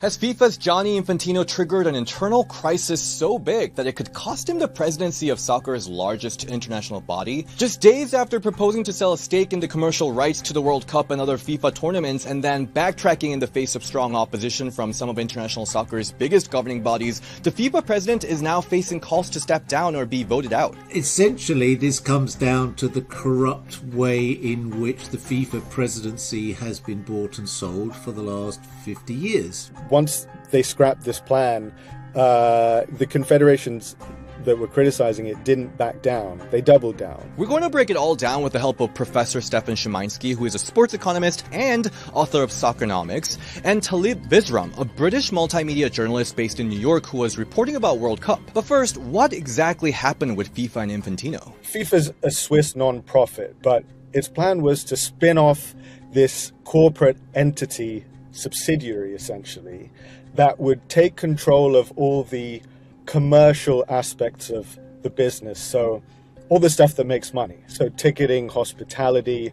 Has FIFA's Gianni Infantino triggered an internal crisis so big that it could cost him the presidency of soccer's largest international body? Just days after proposing to sell a stake in the commercial rights to the World Cup and other FIFA tournaments, and then backtracking in the face of strong opposition from some of international soccer's biggest governing bodies, the FIFA president is now facing calls to step down or be voted out. Essentially, this comes down to the corrupt way in which the FIFA presidency has been bought and sold for the last 50 years. Once they scrapped this plan, the confederations that were criticizing it didn't back down. They doubled down. We're going to break it all down with the help of Professor Stefan Szymański, who is a sports economist and author of Soccernomics, and Talib Visram, a British multimedia journalist based in New York who was reporting about World Cup. But first, what exactly happened with FIFA and Infantino? FIFA's a Swiss non-profit, but its plan was to spin off this corporate entity, subsidiary essentially, that would take control of all the commercial aspects of the business. So all the stuff that makes money. So ticketing, hospitality,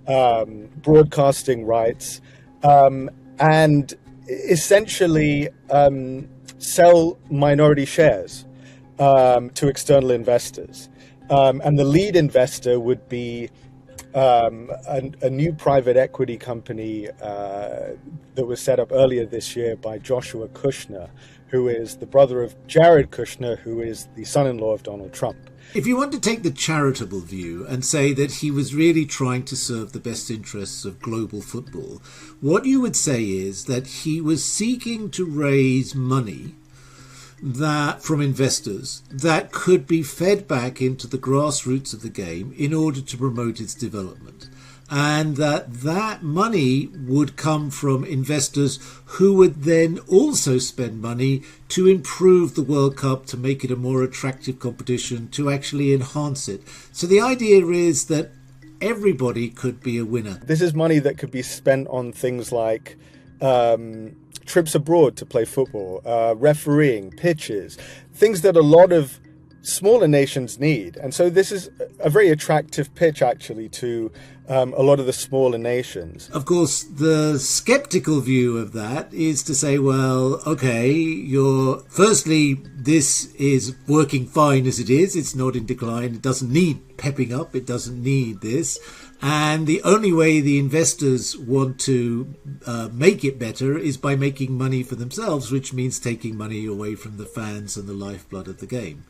broadcasting rights, and essentially sell minority shares to external investors. And the lead investor would be a new private equity company that was set up earlier this year by Joshua Kushner, who is the brother of Jared Kushner, who is the son-in-law of Donald Trump. If you want to take the charitable view and say that he was really trying to serve the best interests of global football, what you would say is that he was seeking to raise money that from investors that could be fed back into the grassroots of the game in order to promote its development, and that money would come from investors who would then also spend money to improve the World Cup, to make it a more attractive competition, to actually enhance it. So the idea is that everybody could be a winner. This is money that could be spent on things like trips abroad to play football, refereeing, pitches, things that a lot of smaller nations need. And so this is a very attractive pitch, actually, to a lot of the smaller nations. Of course, the skeptical view of that is to say, well, okay, firstly, this is working fine as it is. It's not in decline. It doesn't need pepping up. It doesn't need this. And the only way the investors want to make it better is by making money for themselves, which means taking money away from the fans and the lifeblood of the game.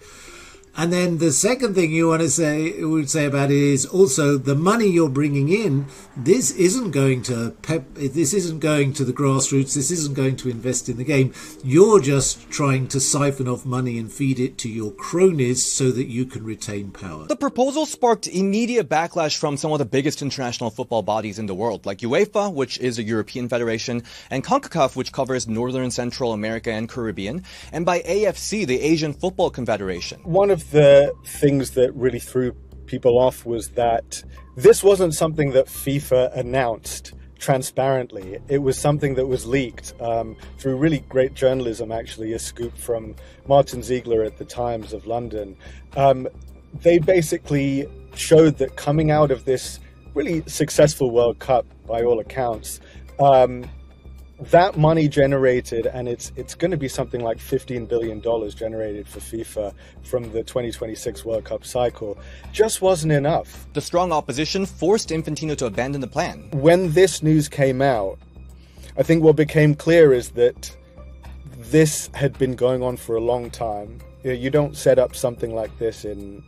And then the second thing you would say about it is also the money you're bringing in. This isn't going to the grassroots. This isn't going to invest in the game. You're just trying to siphon off money and feed it to your cronies so that you can retain power. The proposal sparked immediate backlash from some of the biggest international football bodies in the world, like UEFA, which is a European federation, and CONCACAF, which covers Northern, Central America, and Caribbean, and by AFC, the Asian Football Confederation. One of the things that really threw people off was that this wasn't something that FIFA announced transparently. It was something that was leaked through really great journalism, actually, a scoop from Martin Ziegler at the Times of London. They basically showed that coming out of this really successful World Cup, by all accounts, that money generated, and it's going to be something like $15 billion generated for FIFA from the 2026 World Cup cycle, just wasn't enough. The strong opposition forced Infantino to abandon the plan. When this news came out, I think what became clear is that this had been going on for a long time. You don't set up something like this in,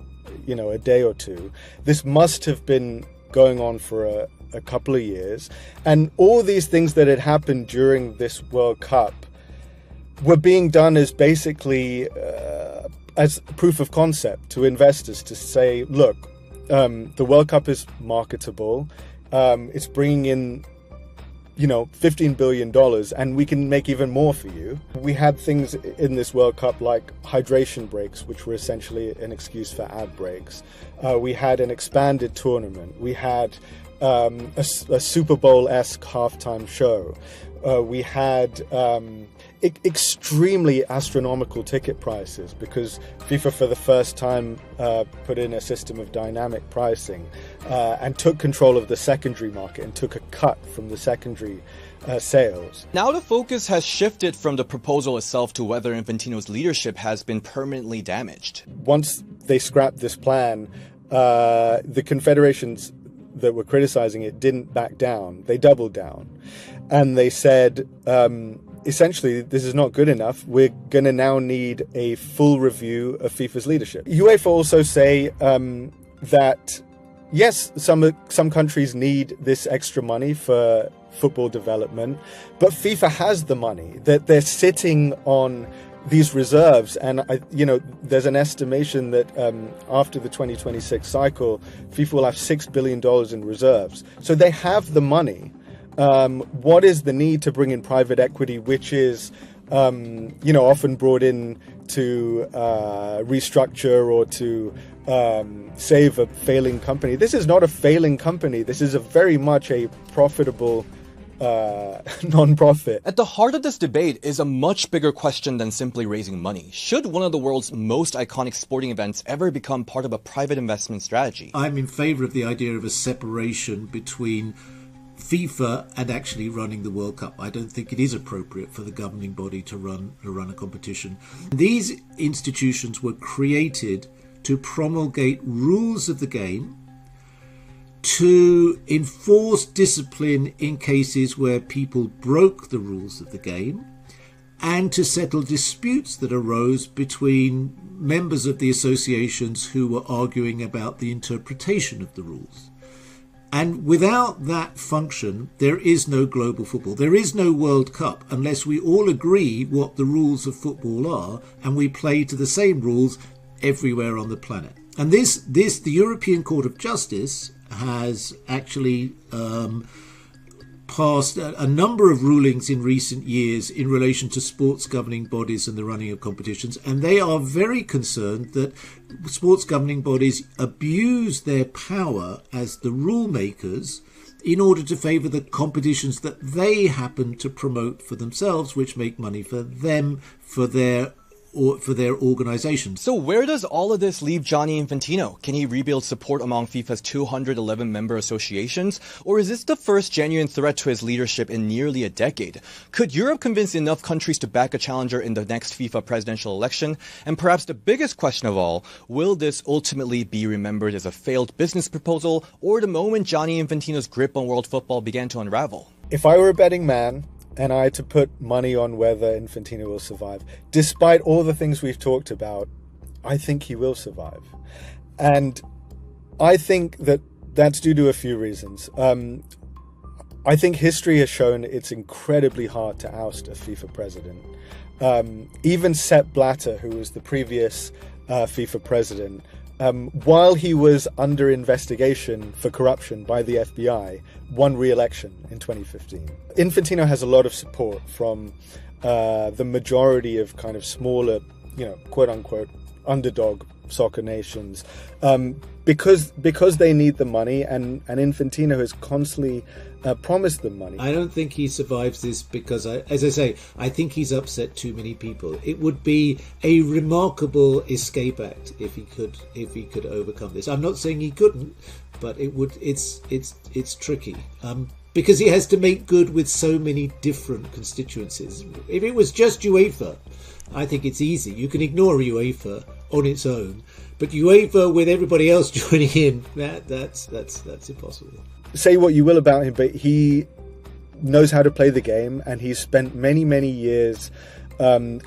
a day or two. This must have been going on for a couple of years, and all these things that had happened during this World Cup were being done as basically as proof of concept to investors to say, look, the World Cup is marketable, it's bringing in $15 billion, and we can make even more for you. We had things in this World Cup like hydration breaks, which were essentially an excuse for ad breaks. We had an expanded tournament. We had a Super Bowl-esque halftime show. we had extremely astronomical ticket prices because FIFA for the first time put in a system of dynamic pricing and took control of the secondary market and took a cut from the secondary sales. Now the focus has shifted from the proposal itself to whether Infantino's leadership has been permanently damaged. Once they scrapped this plan, the confederations that were criticizing it didn't back down. They doubled down. And they said, essentially, this is not good enough. We're going to now need a full review of FIFA's leadership. UEFA also say that, yes, some countries need this extra money for football development, but FIFA has the money, that they're sitting on these reserves. And, there's an estimation that after the 2026 cycle, FIFA will have $6 billion in reserves. So they have the money. What is the need to bring in private equity, which is, often brought in to restructure or to save a failing company? This is not a failing company. This is very much a profitable non-profit. At the heart of this debate is a much bigger question than simply raising money. Should one of the world's most iconic sporting events ever become part of a private investment strategy? I'm in favor of the idea of a separation between FIFA and actually running the World Cup. I don't think it is appropriate for the governing body to run a competition. These institutions were created to promulgate rules of the game, to enforce discipline in cases where people broke the rules of the game, and to settle disputes that arose between members of the associations who were arguing about the interpretation of the rules. And without that function, there is no global football. There is no World Cup unless we all agree what the rules of football are and we play to the same rules everywhere on the planet. And the European Court of Justice has actually passed a number of rulings in recent years in relation to sports governing bodies and the running of competitions, and they are very concerned that sports governing bodies abuse their power as the rule makers in order to favour the competitions that they happen to promote for themselves, which make money for them, for their organization. So where does all of this leave Gianni Infantino? Can he rebuild support among FIFA's 211 member associations? Or is this the first genuine threat to his leadership in nearly a decade? Could Europe convince enough countries to back a challenger in the next FIFA presidential election? And perhaps the biggest question of all, will this ultimately be remembered as a failed business proposal or the moment Gianni Infantino's grip on world football began to unravel? If I were a betting man, and I had to put money on whether Infantino will survive, despite all the things we've talked about, I think he will survive. And I think that that's due to a few reasons. I think history has shown it's incredibly hard to oust a FIFA president. Even Sepp Blatter, who was the previous FIFA president, while he was under investigation for corruption by the FBI, won re-election in 2015. Infantino has a lot of support from the majority of kind of smaller, quote-unquote, underdog soccer nations, because they need the money, and Infantino has constantly promised them money. I don't think he survives this because, as I say, I think he's upset too many people. It would be a remarkable escape act if he could overcome this. I'm not saying he couldn't, but it's tricky. Because he has to make good with so many different constituencies. If it was just UEFA, I think it's easy. You can ignore UEFA on its own, but UEFA with everybody else joining in, that's impossible. Say what you will about him, but he knows how to play the game, and he's spent many, many years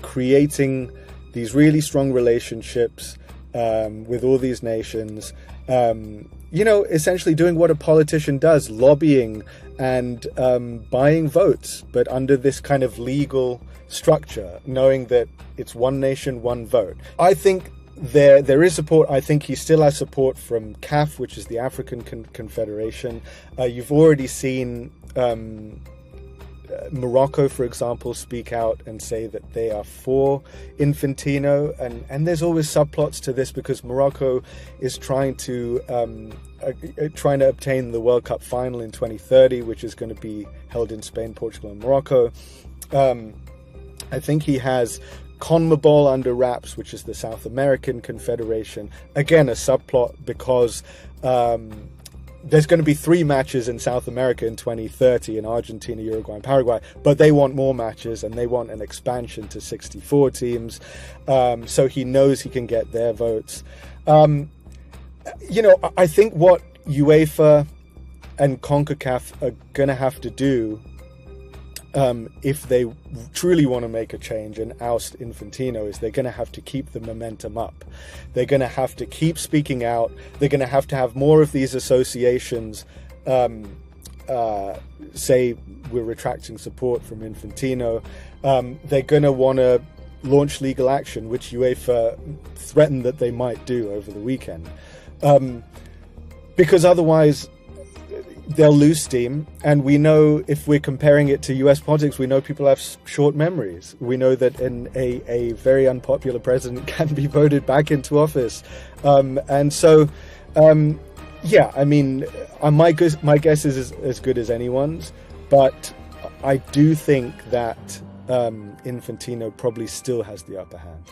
creating these really strong relationships with all these nations. Essentially doing what a politician does, lobbying and buying votes, but under this kind of legal structure, knowing that it's one nation, one vote. I think there is support. I think he still has support from CAF, which is the African Confederation. You've already seen Morocco, for example, speak out and say that they are for Infantino, and there's always subplots to this because Morocco is trying to obtain the World Cup final in 2030, which is going to be held in Spain, Portugal, and Morocco. I think he has CONMEBOL under wraps, which is the South American Confederation. Again, a subplot because there's going to be 3 matches in South America in 2030 in Argentina, Uruguay, and Paraguay, but they want more matches and they want an expansion to 64 teams. So he knows he can get their votes. I think what UEFA and CONCACAF are going to have to do, if they truly want to make a change and oust Infantino, is they're going to have to keep the momentum up. They're going to have to keep speaking out. They're going to have more of these associations say we're retracting support from Infantino. They're going to want to launch legal action, which UEFA threatened that they might do over the weekend. Because otherwise they'll lose steam. And we know, if we're comparing it to US politics, we know people have short memories. We know that a very unpopular president can be voted back into office. And so, my guess is as good as anyone's. But I do think that Infantino probably still has the upper hand.